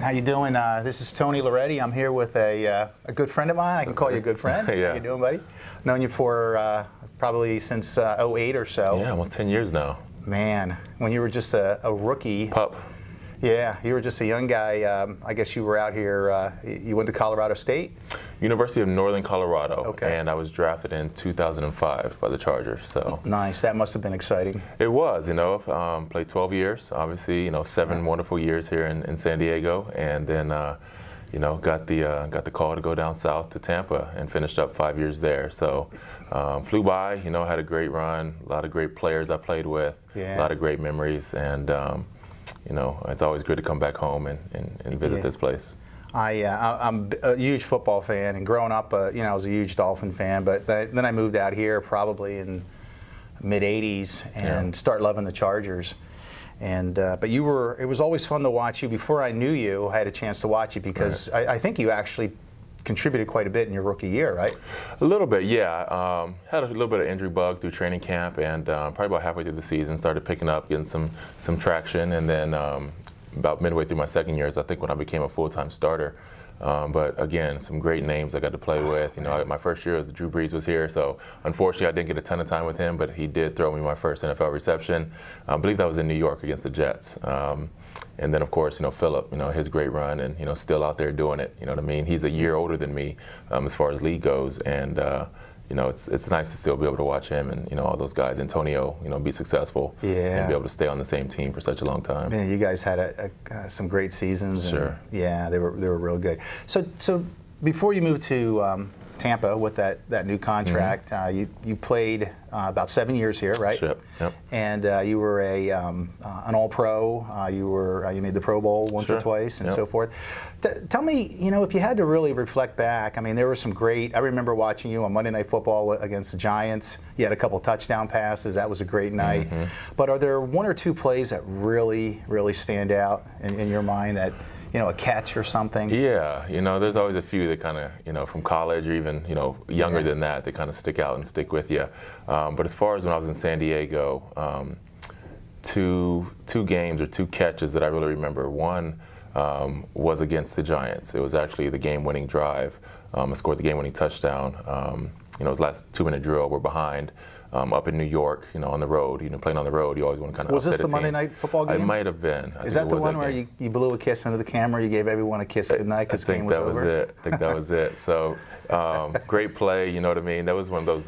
How you doing? This is Tony Loretti. I'm here with a good friend of mine. I can call you a good friend. Yeah. How you doing, buddy? Known you for probably since '08 or so. Yeah, almost 10 years now. Man, when you were just a rookie. Pup. Yeah, you were just a young guy. I guess you were out here. You went to Colorado State? University of Northern Colorado. Okay. And I was drafted in 2005 by the Chargers. So Nice. That must have been exciting. it was, played 12 years, obviously, 7 wonderful years here in San Diego, and then, got the call to go down south to Tampa and finished up 5 years there. So flew by, had a great run, a lot of great players I played with, Yeah. a lot of great memories, and it's always good to come back home and visit this place. I'm a huge football fan, and growing up, I was a huge Dolphin fan. But then I moved out here probably in mid '80s and started loving the Chargers. And but it was always fun to watch you. Before I knew you, I had a chance to watch you because I think you actually contributed quite a bit in your rookie year, right? A little bit, yeah. Had a little bit of injury bug through training camp, and probably about halfway through the season started picking up, getting some traction, and then about midway through my second year is I think when I became a full-time starter. But again, some great names I got to play with. My first year, Drew Brees was here, so unfortunately I didn't get a ton of time with him, but he did throw me my first NFL reception. I believe that was in New York against the Jets. And then, of course, Philip, his great run, and still out there doing it. You know what I mean? He's a year older than me as far as league goes, and it's nice to still be able to watch him and all those guys, Antonio, be successful and be able to stay on the same team for such a long time. Man, you guys had some great seasons. Sure. And, yeah, they were real good. So before you moved to Tampa with that new contract, you played about 7 years here, right? Yep. And you were an All-Pro. You made the Pro Bowl once or twice, and so forth. Tell me, if you had to really reflect back, I mean, there were some great. I remember watching you on Monday Night Football against the Giants. You had a couple touchdown passes. That was a great night. But are there one or two plays that really, really stand out in your mind that? A catch or something? Yeah, there's always a few that kind of, from college or even, younger than that kind of stick out and stick with you. But as far as when I was in San Diego, two games or two catches that I really remember. One was against the Giants. It was actually the game-winning drive. I scored the game-winning touchdown. It was the last 2-minute drill. We're behind. Up in New York, on the road, playing on the road, you always want to kind of Was this the Monday Night Football game? It might have been. Is that the one where you blew a kiss into the camera? You gave everyone a kiss goodnight because the game was over? I think that was it. So, great play, you know what I mean? That was one of those,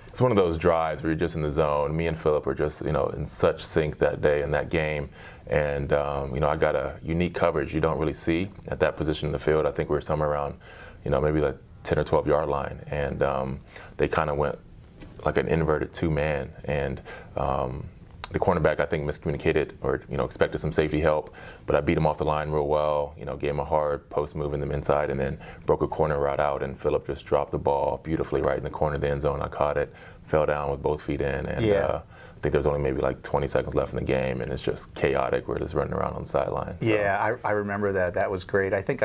it's one of those drives where you're just in the zone. Me and Philip were just, in such sync that day in that game. And, I got a unique coverage you don't really see at that position in the field. I think we were somewhere around, maybe like 10 or 12 yard line. And they kind of went like an inverted two-man, and the cornerback I think miscommunicated or expected some safety help, but I beat him off the line real well. Gave him a hard post move in them inside, and then broke a corner route out, and Philip just dropped the ball beautifully right in the corner of the end zone. I caught it, fell down with both feet in, and I think there's only maybe like 20 seconds left in the game, and it's just chaotic. We're just running around on the sideline. So. Yeah, I remember that. That was great. I think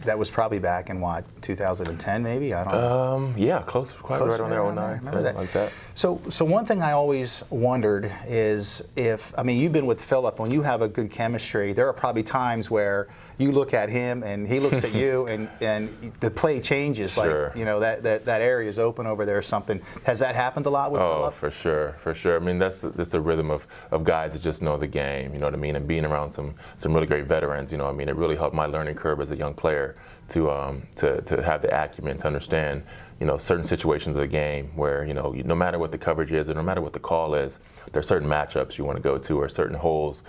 that was probably back in 2010 maybe? I don't know. Yeah, close right on there, 09, something like that. So one thing I always wondered is you've been with Philip, when you have a good chemistry, there are probably times where you look at him and he looks at you and the play changes. Sure. Like, that area is open over there or something. Has that happened a lot with Philip? Oh, for sure. I mean, that's a rhythm of guys that just know the game, you know what I mean? And being around some really great veterans, it really helped my learning curve as a young player to have the acumen to understand, certain situations of the game where, no matter what the coverage is and no matter what the call is, there are certain matchups you want to go to or certain holes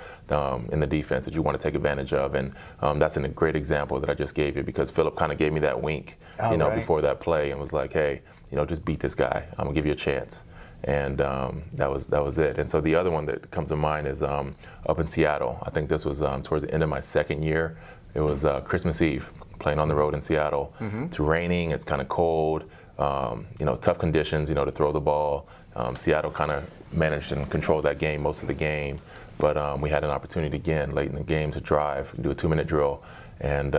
in the defense that you want to take advantage of. And that's a great example that I just gave you because Philip kind of gave me that wink, before that play and was like, hey, just beat this guy. I'm going to give you a chance. And that was it. And so the other one that comes to mind is up in Seattle. I think this was towards the end of my second year. It was Christmas Eve, playing on the road in Seattle. It's raining, it's kind of cold, tough conditions, to throw the ball. Seattle kind of managed and controlled that game most of the game. But we had an opportunity again late in the game to drive, do a 2-minute drill, and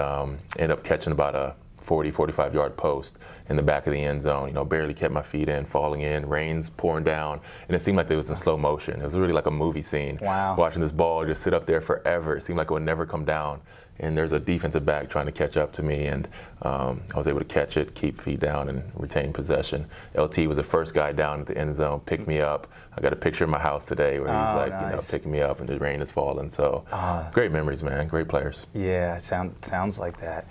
end up catching about a 40, 45-yard post in the back of the end zone. Barely kept my feet in, falling in, rain's pouring down, and it seemed like it was in slow motion. It was really like a movie scene. Wow. Watching this ball just sit up there forever. It seemed like it would never come down. and there's a defensive back trying to catch up to me, and I was able to catch it, keep feet down, and retain possession. LT was the first guy down at the end zone, picked me up. I got a picture in my house today where he's like, nice. picking me up, and the rain is falling. So great memories, man. Great players. Yeah, sounds like that.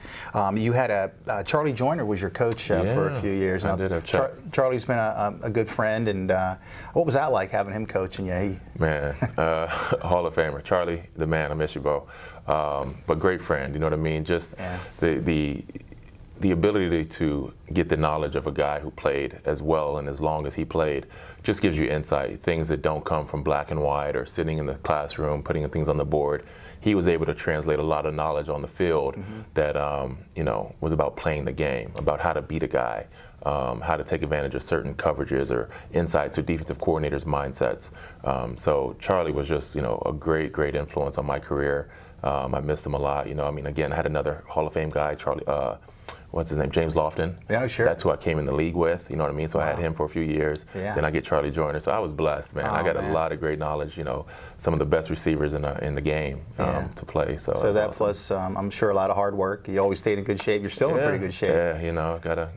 You had Charlie Joyner was your coach for a few years. I did have Charlie's been a good friend, and what was that like having him coaching you? Man, Hall of Famer. Charlie, the man. I miss you, Bo. But great friend. You know what I mean? Just the ability to get the knowledge of a guy who played as well and as long as he played just gives you insight, things that don't come from black and white or sitting in the classroom, putting things on the board. He was able to translate a lot of knowledge on the field that was about playing the game, about how to beat a guy, how to take advantage of certain coverages or insights to defensive coordinators' mindsets. So Charlie was just a great influence on my career. I missed him a lot. Again, I had another Hall of Fame guy, Charlie. What's his name? James Lofton. Yeah, sure. That's who I came in the league with. You know what I mean? So I had him for a few years. Yeah. Then I get Charlie Joyner. So I was blessed, man. I got a lot of great knowledge. Some of the best receivers in the game to play. So that awesome. Plus, I'm sure a lot of hard work. You always stayed in good shape. You're still in pretty good shape. Yeah, gotta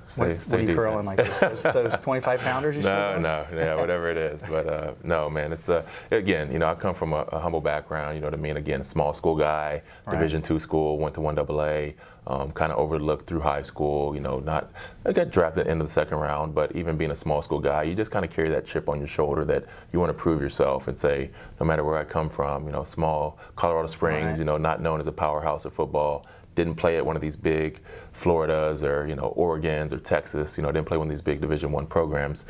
stay What are you decent. curling like those 25 pounders? No, whatever it is. But no, man, it's again, I come from a humble background. You know what I mean? Again, a small school guy, Division II school, went to 1AA. Kind of overlooked through high school. I got drafted at the end of the second round, but even being a small school guy, you just kind of carry that chip on your shoulder that you want to prove yourself and say, no matter where I come from, small Colorado Springs, not known as a powerhouse of football. Didn't play at one of these big Floridas or Oregons or Texas. Didn't play one of these big Division I programs.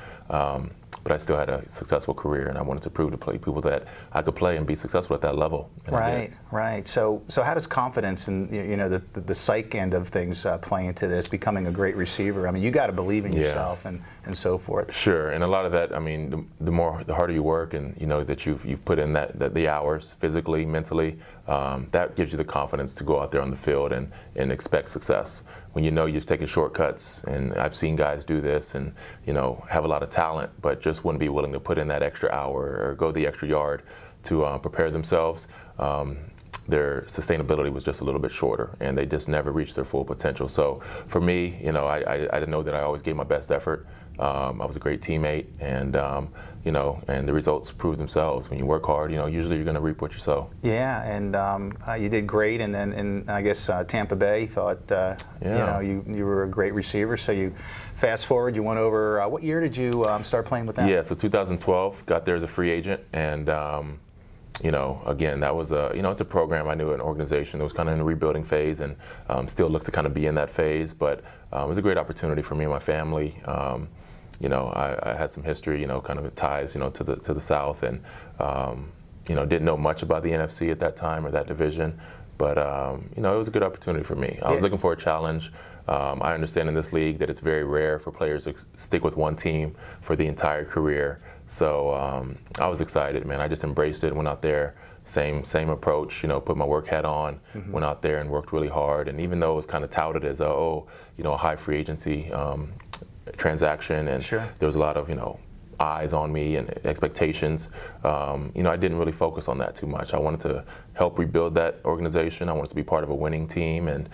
But I still had a successful career, and I wanted to prove to people that I could play and be successful at that level. Right. So how does confidence and the psych end of things play into this, becoming a great receiver? I mean, you got to believe in yourself and so forth. Sure, and a lot of that. I mean, the harder you work, and that you've put in the hours physically, mentally, that gives you the confidence to go out there on the field and expect success. When you've taken shortcuts, and I've seen guys do this and have a lot of talent, but just wouldn't be willing to put in that extra hour or go the extra yard to prepare themselves, their sustainability was just a little bit shorter, and they just never reached their full potential. So for me, I didn't know that I always gave my best effort. I was a great teammate, and and the results prove themselves. When you work hard, usually you're going to reap what you sow. Yeah, and you did great, and then I guess Tampa Bay thought you were a great receiver. So you fast forward, you went over. What year did you start playing with them? Yeah, so 2012, got there as a free agent, and again, that was it's a program. I knew an organization that was kind of in a rebuilding phase, and still looks to kind of be in that phase. But it was a great opportunity for me and my family. I had some history, kind of ties, to the South, and didn't know much about the NFC at that time or that division, but it was a good opportunity for me. I was looking for a challenge. I understand in this league that it's very rare for players to stick with one team for the entire career. So I was excited, man. I just embraced it, went out there, same approach, put my work hat on, went out there and worked really hard. And even though it was kind of touted as a high free agency transaction, and there was a lot of eyes on me and expectations, I didn't really focus on that too much. I wanted to help rebuild that organization. I wanted to be part of a winning team and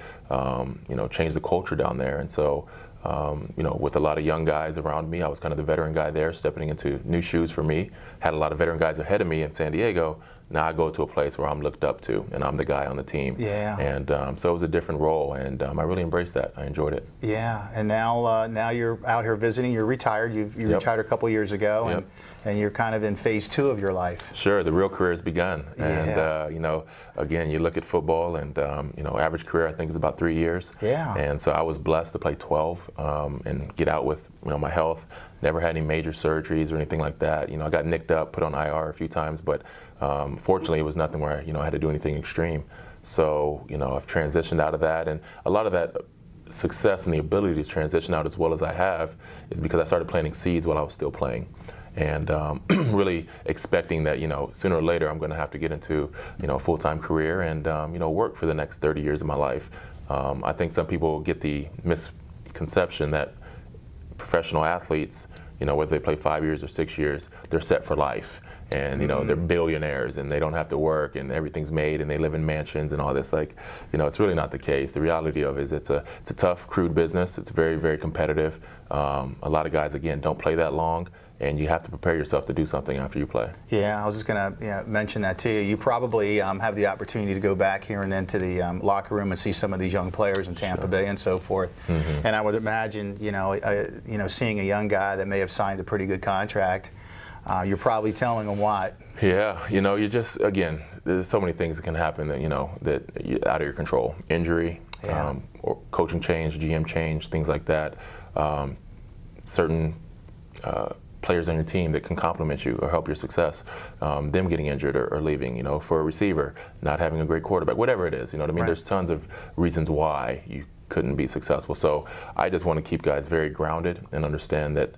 change the culture down there. And so with a lot of young guys around me, I was kind of the veteran guy there, stepping into new shoes for me. Had a lot of veteran guys ahead of me in San Diego. Now I go to a place where I'm looked up to, and I'm the guy on the team. Yeah. And so it was a different role, and I really embraced that. I enjoyed it. Yeah. And now you're out here visiting. You're retired. You retired a couple years ago, and you're kind of in phase 2 of your life. Sure. The real career has begun. Yeah. And again, you look at football, and average career I think is about 3 years. Yeah. And so I was blessed to play 12 and get out with my health. Never had any major surgeries or anything like that. I got nicked up, put on IR a few times, but fortunately it was nothing where I had to do anything extreme. So I've transitioned out of that, and a lot of that success and the ability to transition out as well as I have is because I started planting seeds while I was still playing, and really expecting that sooner or later I'm going to have to get into a full-time career and work for the next 30 years of my life. I think some people get the misconception that professional athletes, whether they play 5 years or 6 years, they're set for life. and they're billionaires and they don't have to work and everything's made and they live in mansions and all this. Like, it's really not the case. The reality of it is it's a tough, crude business. It's very, very competitive. A lot of guys, again, don't play that long, and you have to prepare yourself to do something after you play. Yeah, I was just going to mention that to you. You probably have the opportunity to go back here and then to the locker room and see some of these young players in Tampa Bay and so forth. And I would imagine, seeing a young guy that may have signed a pretty good contract, you're probably telling them what? Yeah, you just, again, there's so many things that can happen that, that out of your control. Injury, or coaching change, GM change, things like that. Certain players on your team that can complement you or help your success, them getting injured or leaving, for a receiver, not having a great quarterback, whatever it is, Right. There's tons of reasons why you couldn't be successful. So I just want to keep guys very grounded and understand that,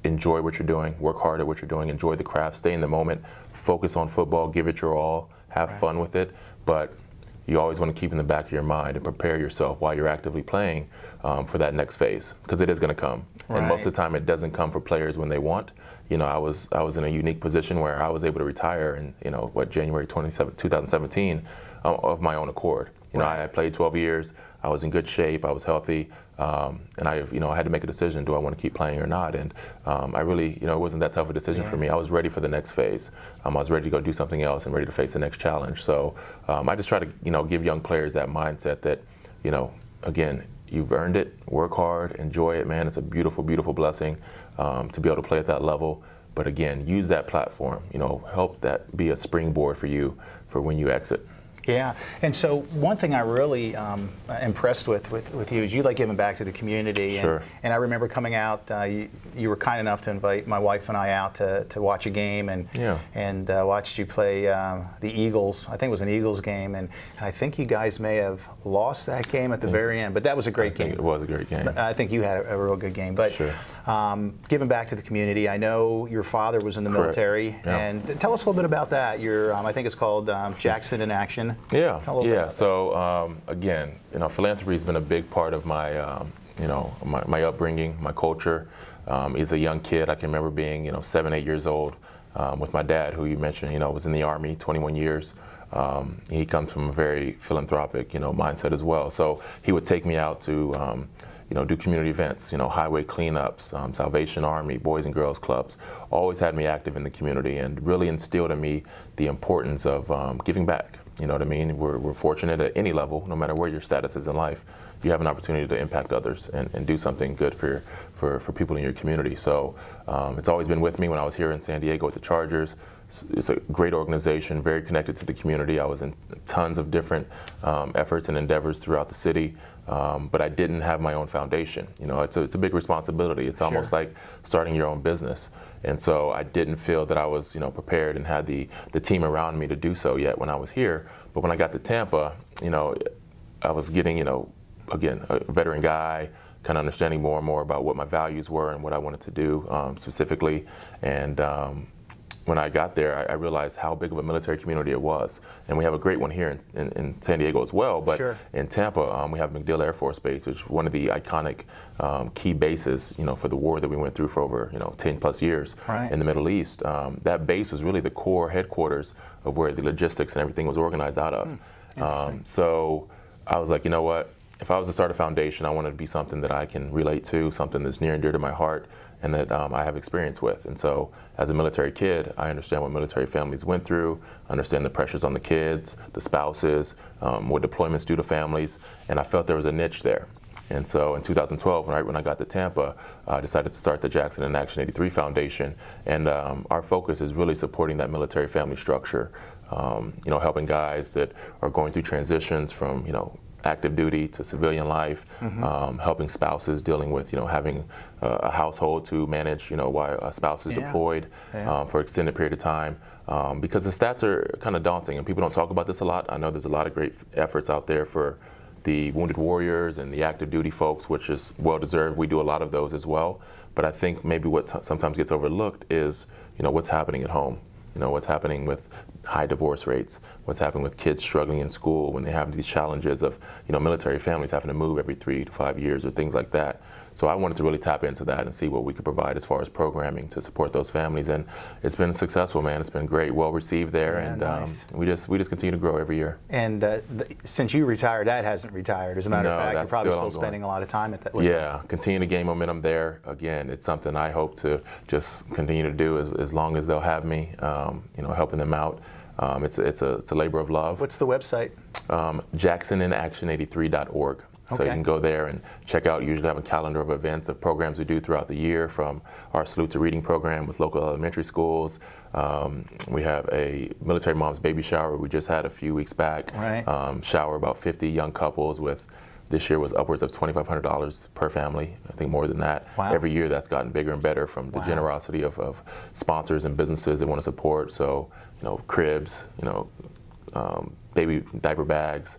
enjoy what you're doing, work hard at what you're doing, enjoy the craft, stay in the moment, focus on football, give it your all, have fun with it, but you always want to keep in the back of your mind and prepare yourself while you're actively playing for that next phase, because it is going to come. And most of the time it doesn't come for players when they want. I was in a unique position where I was able to retire in, January 27, 2017 of my own accord. I played 12 years, I was in good shape, I was healthy, and I had to make a decision, do I want to keep playing or not? And I really, it wasn't that tough a decision for me. I was ready for the next phase. I was ready to go do something else and ready to face the next challenge. So I just try to, give young players that mindset that, again, you've earned it, work hard, enjoy it, man. It's a beautiful, beautiful blessing to be able to play at that level. But again, use that platform, help that be a springboard for you for when you exit. Yeah, and so one thing I really impressed with you is you like giving back to the community. Sure. And I remember coming out, you were kind enough to invite my wife and I out to watch a game and watched you play the Eagles. I think it was an Eagles game, and I think you guys may have lost that game at the very end, but that was a great game. It was a great game. I think you had a real good game. But giving back to the community, I know your father was in the military, and tell us a little bit about that. Your, I think it's called Jackson in Action. Yeah. So again, philanthropy has been a big part of my, my upbringing, my culture. As a young kid, I can remember being, 7, 8 years old with my dad, who you mentioned, was in the Army, 21 years. He comes from a very philanthropic, mindset as well. So he would take me out to, do community events, highway cleanups, Salvation Army, Boys and Girls Clubs. Always had me active in the community and really instilled in me the importance of giving back. You know what I mean? We're fortunate at any level, no matter where your status is in life, you have an opportunity to impact others and do something good for people in your community. So it's always been with me when I was here in San Diego with the Chargers. It's a great organization, very connected to the community. I was in tons of different efforts and endeavors throughout the city, but I didn't have my own foundation. It's a big responsibility. It's almost like starting your own business. And so I didn't feel that I was, prepared and had the team around me to do so yet when I was here. But when I got to Tampa, I was getting, again, a veteran guy, kind of understanding more and more about what my values were and what I wanted to do specifically. And when I got there, I realized how big of a military community it was. And we have a great one here in San Diego as well. But in Tampa, we have MacDill Air Force Base, which is one of the iconic key bases, for the war that we went through for over, 10 plus years in the Middle East. That base was really the core headquarters of where the logistics and everything was organized out of. So I was like, you know what? If I was to start a foundation, I wanted to be something that I can relate to, something that's near and dear to my heart, and that I have experience with. And so as a military kid, I understand what military families went through, understand the pressures on the kids, the spouses, what deployments do to families, and I felt there was a niche there. And so in 2012, right when I got to Tampa, I decided to start the Jackson in Action 83 Foundation. And our focus is really supporting that military family structure, helping guys that are going through transitions from, active duty to civilian life, helping spouses dealing with, having a household to manage, while a spouse is deployed for an extended period of time. Because the stats are kind of daunting and people don't talk about this a lot. I know there's a lot of great efforts out there for the wounded warriors and the active duty folks, which is well-deserved. We do a lot of those as well. But I think maybe what sometimes gets overlooked is, what's happening at home. What's happening with high divorce rates, what's happening with kids struggling in school when they have these challenges of, military families having to move every 3 to 5 years or things like that. So I wanted to really tap into that and see what we could provide as far as programming to support those families, and it's been successful, man. It's been great, well received there, Yeah, and nice. we just continue to grow every year. And since you retired, that hasn't retired. As a matter of fact, you're that's probably still ongoing. spending a lot of time at that. Yeah, continue to gain momentum there. Again, it's something I hope to just continue to do as long as they'll have me, helping them out. It's a labor of love. What's the website? JacksonInAction83.org. So Okay. you can go there and check out. Usually have a calendar of events, of programs we do throughout the year, from our Salute to Reading program with local elementary schools. We have a military mom's baby shower we just had a few weeks back. Right. Shower about 50 young couples with, this year was upwards of $2,500 per family. I think more than that. Wow. Every year that's gotten bigger and better from the Wow. generosity of sponsors and businesses that want to support. So, cribs, baby diaper bags,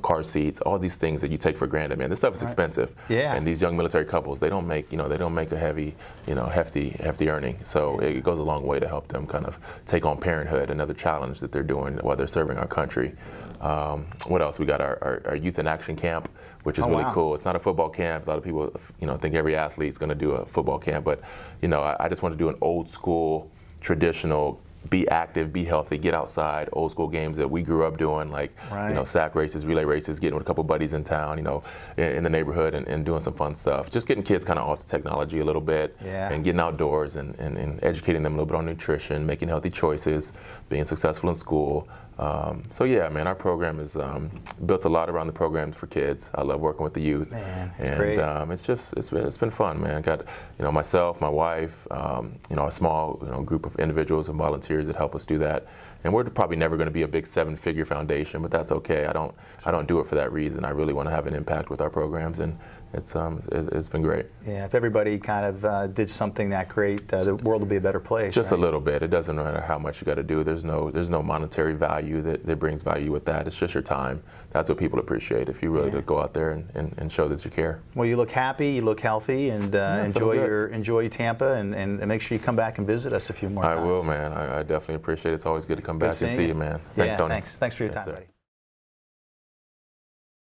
car seats, all these things that you take for granted, man. This stuff is expensive. Yeah. And these young military couples, they don't make a heavy, hefty earning. So it goes a long way to help them kind of take on parenthood, another challenge that they're doing while they're serving our country. What else? We got our Youth in Action camp, which is really wow. cool. It's not a football camp. A lot of people, think every athlete's going to do a football camp, but I just want to do an old school, traditional, be active, be healthy, get outside, old school games that we grew up doing, like Right. sack races, relay races, getting with a couple buddies in town, in the neighborhood, and doing some fun stuff. Just getting kids kind of off the technology a little bit, Yeah. and getting outdoors and educating them a little bit on nutrition, making healthy choices, being successful in school. So yeah, man, our program is built a lot around the programs for kids. I love working with the youth. Man, it's and great. It's been fun, man. I got myself, my wife, a small group of individuals and volunteers that help us do that. And we're probably never going to be a big 7-figure foundation, but that's okay. I don't do it for that reason. I really want to have an impact with our programs, and it's been great. Yeah, if everybody kind of did something that great, the world would be a better place. Just right? a little bit. It doesn't matter how much you got to do. There's no monetary value that brings value with that. It's just your time. That's what people appreciate, if you really go out there and show that you care. Well, you look happy, you look healthy, and enjoy Tampa, and make sure you come back and visit us a few more times. I will, man. I definitely appreciate it. It's always good to come back and see you, man. Thanks, Yeah, Tony. thanks for your Yes, time, sir. buddy.